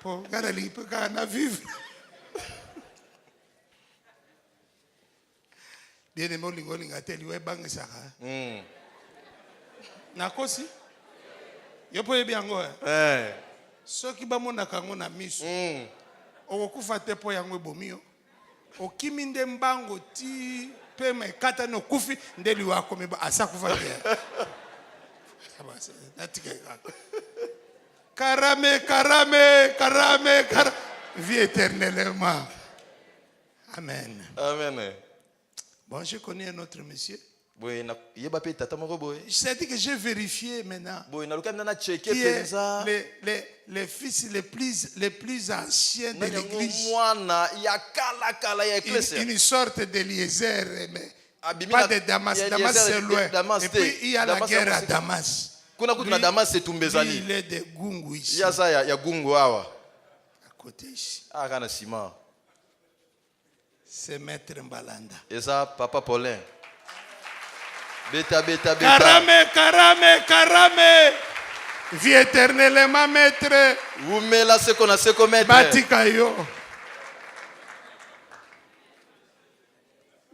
Pour gara lipe kana vivre. Bien aimé lingo linga teli we bangisaka. Nakosi. Yo po yebiango. Soki bamona kango na miso. Okokufa te po yango ebomio. Okimi nde mbango ti pe me kata no kufi nde liwa komeba asakufa te. Karame, karame, karame, karame. Vie éternellement. Amen. Amen. Bon, je connais un autre monsieur. Je sais que j'ai vérifié maintenant. Qui est les fils les plus anciens de l'église. Une sorte d'Eliezer, mais pas de Damas. Damas c'est loin. Et puis il y a la guerre à Damas. Lui, il est de Gungu ici. À côté ici. C'est Maître Mbalanda. Et ça, Papa Paulin. Beta. Karame, karame, karame. Vie éternellement, Maître. Umela sekona seko Maître. Batikayo.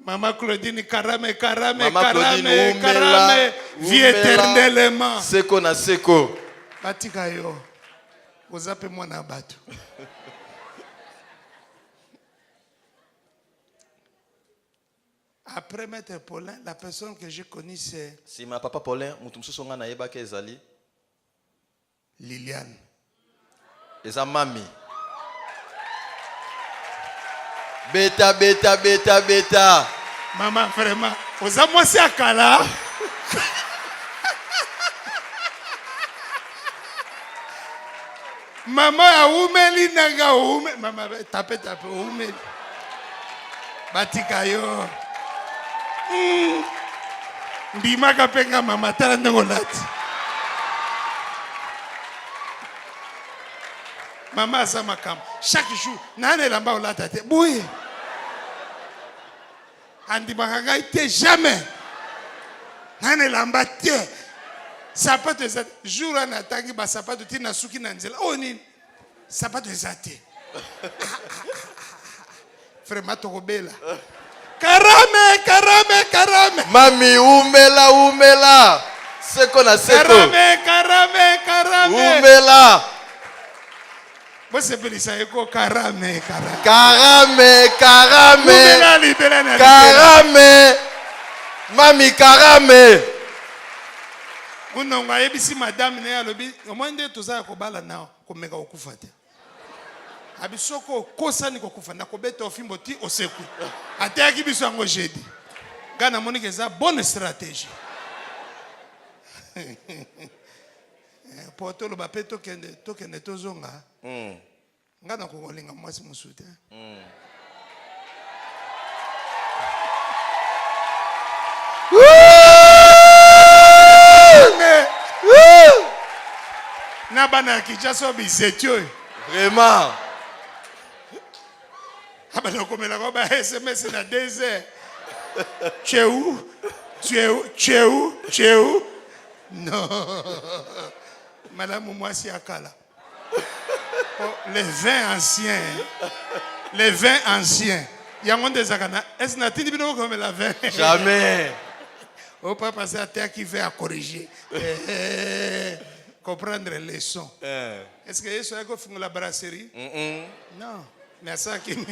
Maman Claudine, karame, karame, Maman karame, Claudine, karame. Vie éternellement. Sekona seko. Batikayo. Vous appelez moi Nabato. Après Maître Paulin, la personne que j'ai connue, c'est... Si ma papa Paulin, mutumsusu nga na yeba ke ezali. Liliane. Eza mami. Beta. Maman, vraiment. Vous avez moi, c'est à Kala. Maman, a oumeli nanga oume. Maman, tapez, oumeli. Batikayo. Ndimaka penga mama tala ndongo lati. Mama asa makam. Chaque jour, nane lamba olata te. Bouye. Andimaka ngai te jamais. Nane lamba te. Sapato eza jour ana tangi ba sapato tina suki na nzela. Oh nini? Sapato eza te. Frère tokobela. Karame. Mami, umela. Seko na seko. Karame. Umela. Moi c'est Belisa eko karame. Karame. Umela libela na. Karame. Mami, karame. Unonga yebisi madame ne alobi, omwende tozaya kobala nao komeka okufa te. Abisoko kosani kokufa na kobeta ofimbo ti oseku. Ateyaki biso yango jeudi. Gana monique eza bonne stratégie. Pour tolo ba pe tokende tozonga. Ngana kolinga mwasi musuti. Na bana kichaso bisetio. Vraiment. Abana komela ko ba SMS na 2 heures. Tu es où? Tu es où? Tu es où? Tu es où? Non. Madame Mwasi Akala. Oh, les vins anciens. Les vins anciens. Il y a un des agana. Est-ce que tu as comme la vin? Jamais. On peut passer à terre qui fait à corriger. Comprendre les leçons. Est-ce que ça a fait la brasserie? Non. Mais ça qui me.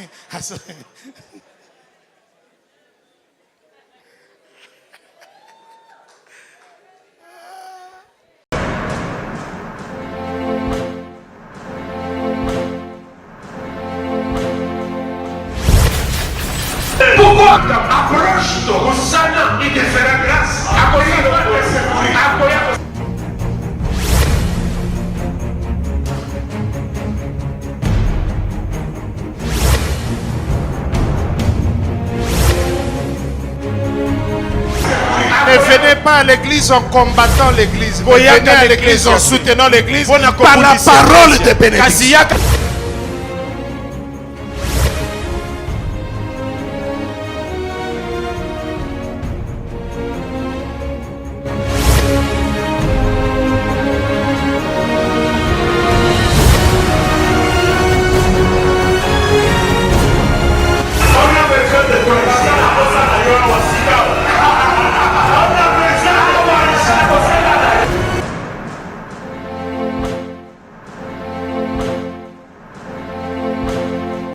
Pourquoi approche-toi au Sana et te fera grâce? Ne venez pas à l'église en combattant l'église. Venez à l'église en soutenant l'église par la parole de bénédiction.